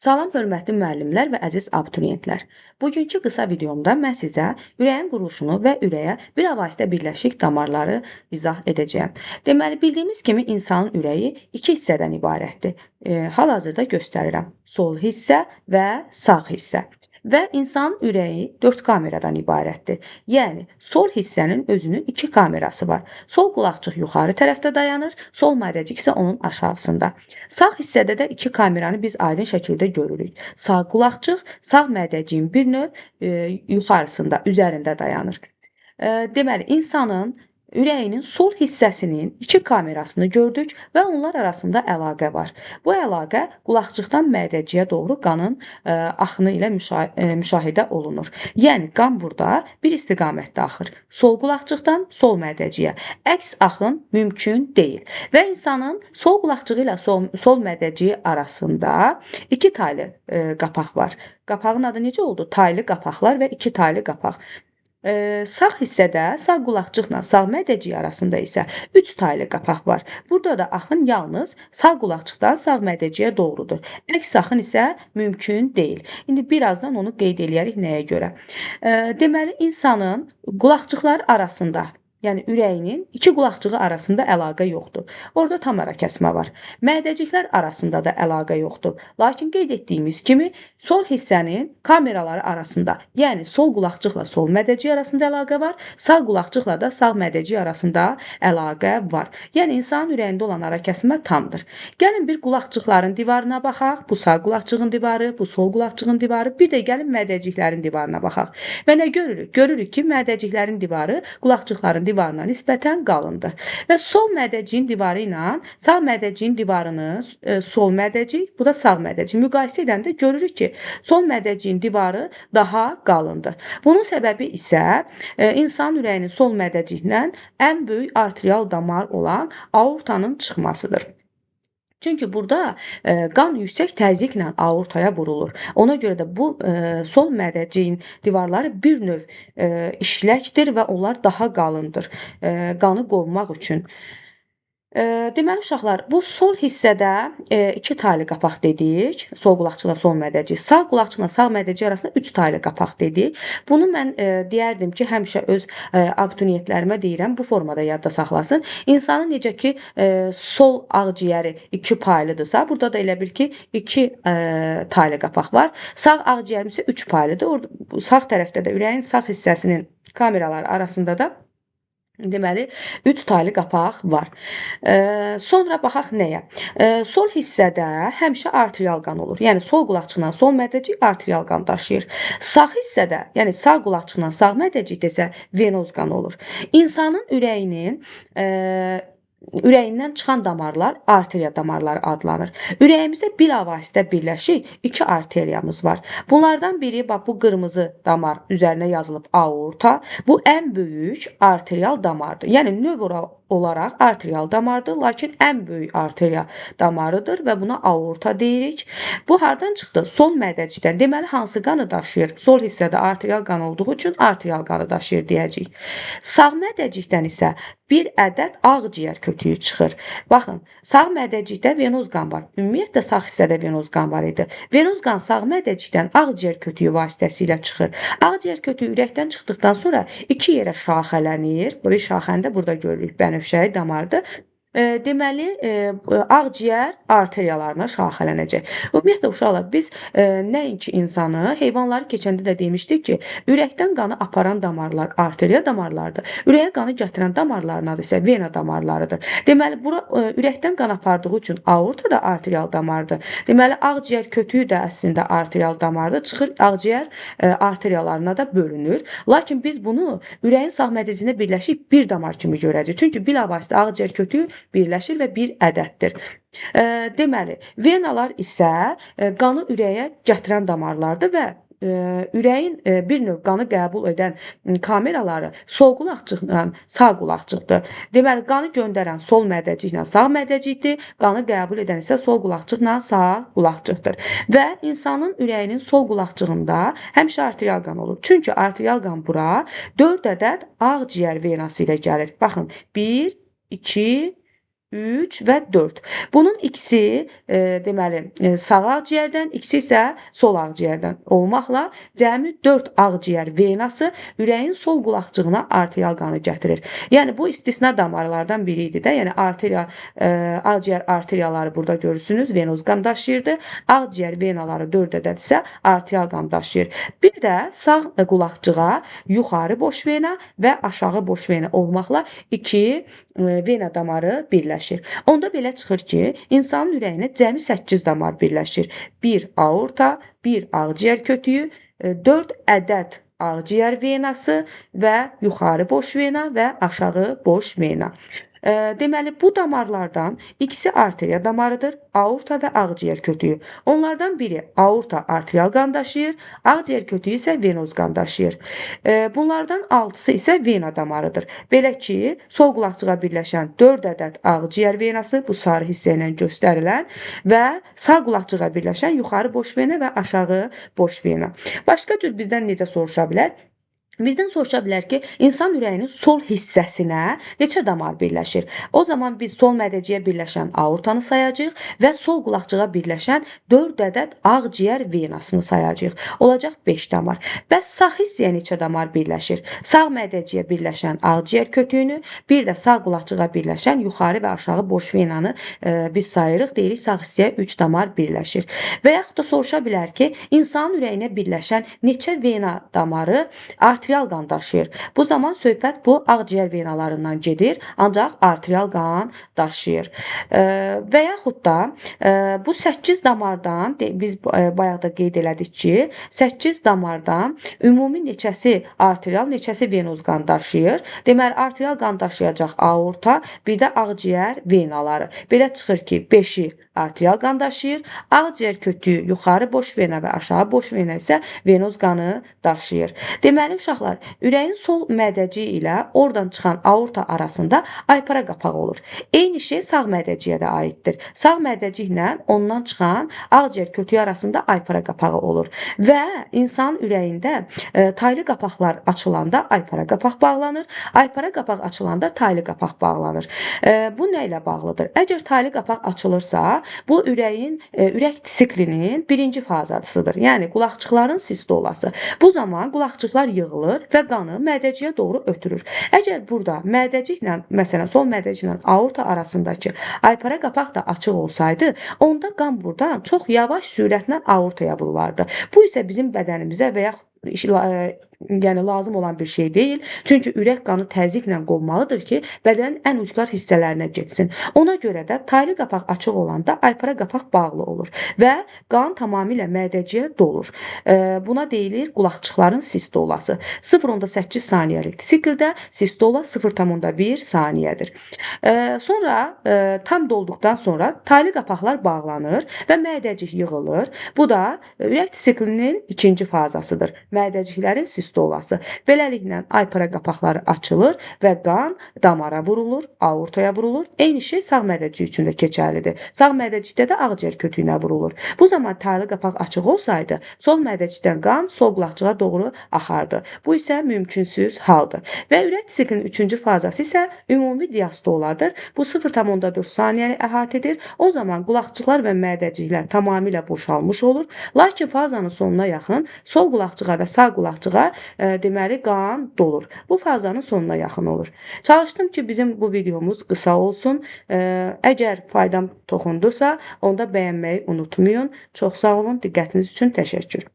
Salam, hörmətli müəllimlər və əziz abituriyentlər. Bugünkü qısa videomda mən sizə ürəyin quruluşunu və ürəyə bilavasitə birləşik damarları izah edəcəyəm. Deməli, bildiyimiz kimi insanın ürəyi iki hissədən ibarətdir. Hal-hazırda göstərirəm. Sol hissə və sağ hissə. Və insanın ürəyi 4 kameradan ibarətdir. Yəni, sol hissənin özünün 2 kamerası var. Sol qulaqcıq yuxarı tərəfdə dayanır, sol mədəcik isə onun aşağısında. Sağ hissədə də 2 kameranı biz aydın şəkildə görürük. Sağ qulaqcıq, sağ mədəciyin bir növ yuxarısında, üzərində dayanır. Deməli, insanın ürəyinin sol hissəsinin 2 kamerasını gördük və onlar arasında əlaqə var. Bu əlaqə qulaqcıqdan mədəciyə doğru qanın axını ilə müşahidə olunur. Yəni, qan burada bir istiqamətdə axır. Sol qulaqcıqdan sol mədəciyə. Əks axın mümkün deyil. Və insanın sol qulaqcığı ilə sol mədəciyi arasında 2 taylı qapaq var. Qapağın adı necə oldu? Taylı qapaqlar və 2 taylı qapaq. Sağ hissədə sağ qulaqcıqla sağ mədəcik arasında isə 3 taylı qapaq var. Burada da axın yalnız sağ qulaqcıqdan sağ mədəciyə doğrudur. Əks axın isə mümkün deyil. İndi birazdan onu qeyd eləyərik nəyə görə. Deməli, insanın qulaqcıqlar arasında, yəni ürəyinin 2 qulaqcığı arasında əlaqə yoxdur. Orada tam ara kəsmə var. Mədəciklər arasında da əlaqə yoxdur. Lakin qeyd etdiyimiz kimi sol hissənin kameraları arasında, yəni sol qulaqcıqla sol mədəcik arasında əlaqə var, sağ qulaqcıqla da sağ mədəcik arasında əlaqə var. Yəni insanın ürəyində olan ara kəsmə tamdır. Gəlin bir qulaqcıqların divarına baxaq. Bu sağ qulaqcığın divarı, bu sol qulaqcığın divarı. Bir də gəlin mədəciklərin divarına baxaq. Və nə görürük? Görürük ki, mədəciklərin divarı qulaqcıqların divarına nisbətən qalındır. Və sol mədəciyin divarı ilə sağ mədəciyin divarını sol mədəcik, bu da sağ mədəcik. Müqayisə edəndə görürük ki, sol mədəciyin divarı daha qalındır. Bunun səbəbi isə insan ürəyinin sol mədəciyindən ən böyük arterial damar olan aortanın çıxmasıdır. Çünki burada qan yüksək təzyiqlə aortaya vurulur. Ona görə də bu sol mədəciyin divarları bir növ işləkdir və onlar daha qalındır qanı qovmaq üçün. Deməli, uşaqlar, bu sol hissədə 2 taylı qapaq dedik. Sol qulaqçıqla sol mədəcik. Sağ qulaqçıqla sağ mədəcik arasında 3 taylı qapaq dedik. Bunu mən deyərdim ki, həmişə öz abituriyentlərimə deyirəm, bu formada yadda saxlasın. İnsanın necə ki, sol ağciyəri 2 paylıdırsa, burada da elə bil ki, 2 taylı qapaq var. Sağ ağciyərim isə 3 paylıdır. Sağ tərəfdə də ürəyin sağ hissəsinin kameraları arasında da deməli 3 taylı qapaq var. Sonra baxaq nəyə? Sol hissədə həmişə arterial qan olur. Yəni sol qulaqçıqla sol mədəcik arterial qan daşıyır. Sağ hissədə, yəni sağ qulaqçıqla sağ mədəcikdə isə venoz qan olur. İnsanın ürəyindən çıxan damarlar arteriya damarları adlanır. Ürəyimizdə bilavasitə birləşik 2 arteriyamız var. Bunlardan biri bax bu qırmızı damar üzərinə yazılıb aorta. Bu ən böyük arterial damardır. Yəni növ olaraq arterial damardır, lakin ən böyük arteriya damarıdır və buna aorta deyirik. Bu hardan çıxdı? Sol mədəcikdən. Deməli hansı qanı daşıyır? Sol hissədə arterial qan olduğu üçün arterial qanı daşıyır deyəcəyik. Sağ mədəcikdən isə bir ədəd ağciyər kötüyü çıxır. Baxın, sağ mədəcikdə venoz qan var. Ümumiyyətlə sağ hissədə venoz qan var idi. Venoz qan sağ mədəcikdən ağciyər kötüyü vasitəsilə çıxır. Ağciyər kötüyü ürəkdən çıxdıqdan sonra 2 yerə şaxələnir. Bir şaxəni də burada görürük, bənövşəyi damardır. Deməli, ağciyər arteriyalarına şaxələnəcək. Ümumiyyətlə, uşaqlar, biz nəinki insanı, heyvanları keçəndə də demişdik ki, ürəkdən qanı aparan damarlar arteriya damarlardır. Ürəyə qanı gətirən damarların adı isə vena damarlarıdır. Deməli, bura ürəkdən qan apardığı üçün aorta da arterial damardır. Deməli, ağciyər kötüyü də əslində arterial damardır. Çıxır, ağciyər arteriyalarına da bölünür. Lakin biz bunu ürəyin sağ mədəciyinə birləşib bir damar kimi görəcəyik. Çünki bilavasitə ağciyər kötüyü birləşir və bir ədəddir. Deməli, venalar isə qanı ürəyə gətirən damarlardır və ürəyin bir növ qanı qəbul edən kameraları sol qulaqcıqla sağ qulaqcıqdır. Deməli, qanı göndərən sol mədəciklə sağ mədəcikdir, qanı qəbul edən isə sol qulaqcıqla sağ qulaqcıqdır. Və insanın ürəyinin sol qulaqcığında həmişə arterial qan olur. Çünki arterial qan bura 4 ədəd ağciyər venası ilə gəlir. Baxın, 1, 2, 3 və 4. Bunun ikisi deməli sağ ağciyərdən, ikisi isə sol ağciyərdən olmaqla cəmi 4 ağciyər venası ürəyin sol qulaqcığına arterial qanı gətirir. Yəni bu istisna damarlardan biri idi də. Yəni ağciyər arteriyaları burada görürsünüz, venoz qan daşıyırdı. Ağciyər venaları 4 ədədsə arterial qan daşıyır. Bir də sağ qulaqcığa yuxarı boş vena və aşağı boş vena olmaqla 2 vena damarı birləşir. Onda belə çıxır ki, insanın ürəyinə cəmi 8 damar birləşir. 1 aorta, 1 ağciyər kötüyü, 4 ədəd ağciyər venası və yuxarı boş vena və aşağı boş vena. Deməli, bu damarlardan ikisi arteriya damarıdır, aorta və ağciyər kötüyü. Onlardan biri aorta arterial qan daşıyır, ağciyər kötüyü isə venoz qan daşıyır. Bunlardan 6-sı isə vena damarıdır. Belə ki, sol qulaqcığa birləşən 4 ədəd ağciyər venası, bu sarı hissə ilə göstərilən və sağ qulaqcığa birləşən yuxarı boş vena və aşağı boş vena. Başqa cür bizdən necə soruşa bilər? Bizdən soruşa bilər ki, insan ürəyinin sol hissəsinə neçə damar birləşir? O zaman biz sol mədəciyə birləşən aortanı sayacağıq və sol qulaqcığa birləşən 4 ədəd ağciyər venasını sayacağıq. Olacaq 5 damar. Bəs sağ hissəyə neçə damar birləşir? Sağ mədəciyə birləşən ağciyər kötüyünü, bir də sağ qulaqcığa birləşən yuxarı və aşağı boş venanı biz sayırıq. Deyirik, sağ hissəyə 3 damar birləşir. Və yaxud da soruşa bilər ki, insanın ürəyinə birləşən neçə vena damarı arterial qan daşıyır. Bu zaman söhbət bu ağciyər venalarından gedir, ancaq arterial qan daşıyır. Və yaxud da bu 8 damardan biz bayaq da qeyd elədik ki, 8 damardan ümumi neçəsi arterial, neçəsi venoz qan daşıyır. Deməli, arterial qan daşıyacaq aorta, bir də ağciyər venaları. Belə çıxır ki, 5-i arterial qan daşıyır, ağciyər kötüyü yuxarı boş vena və aşağı boş vena isə venoz qanı daşıyır. Deməli, uşaqlar, ürəyin sol mədəciyi ilə oradan çıxan aorta arasında aypara qapağı olur. Eyni şey sağ mədəciyə də aiddir. Sağ mədəciklə ondan çıxan ağciyər kötüyü arasında aypara qapağı olur. Və insanın ürəyində taylı qapaqlar açılanda aypara qapaq bağlanır, aypara qapaq açılanda taylı qapaq bağlanır. Bu nə ilə bağlıdır? Əgər taylı qapaq açılırsa, bu ürək siklinin birinci fazasıdır. Yəni qulaqçıqların sistolası. Bu zaman qulaqçıqlar yığılır və qanı mədəciyə doğru ötürür. Əgər burada mədəciklə, məsələn, sol mədəciklə aorta arasındakı aypara qapaq da açıq olsaydı, onda qan buradan çox yavaş sürətlə aortaya vurulardı. Bu isə bizim bədənimizə və yaxud yəni lazım olan bir şey deyil. Çünki ürək qanı təzyiqlə qovmalıdır ki, bədənin ən ucqar hissələrinə getsin. Ona görə də taylı qapaq açıq olanda aypara qapaq bağlı olur və qan tamamilə mədəciyə dolur. Buna deyilir qulaqçıqların sistolası. 0,8 saniyəlik sikldə sistola 0,1 saniyədir. Sonra tam dolduqdan sonra taylı qapaqlar bağlanır və mədəcik yığılır. Bu da ürək siklinin ikinci fazasıdır. Mədəciklərin sistolası. Beləliklə aypara qapaqları açılır və qan damara vurulur, aortaya vurulur. Eyni şey sağ mədəcik üçün də keçərlidir. Sağ mədəcikdə də ağciyər kötüyünə vurulur. Bu zaman taylı qapaq açıq olsaydı, sol mədəcikdən qan sol qulaqçığa doğru axardı. Bu isə mümkünsüz haldır. Və ürək siklinin üçüncü fazası isə ümumi diastoladır. Bu 0,4 saniyəni əhatə edir. O zaman qulaqçıqlar və mədəciklər tamamilə boşalmış olur. Lakin fazanın sonuna yaxın sol qulaqçığa və sağ qulaqçığa deməli qan dolur. Bu fazanın sonuna yaxın olur. Çalışdım ki, bizim bu videomuz qısa olsun. Əgər faydam toxundusa, onda bəyənməyi unutmayın. Çox sağ olun. Diqqətiniz üçün təşəkkür.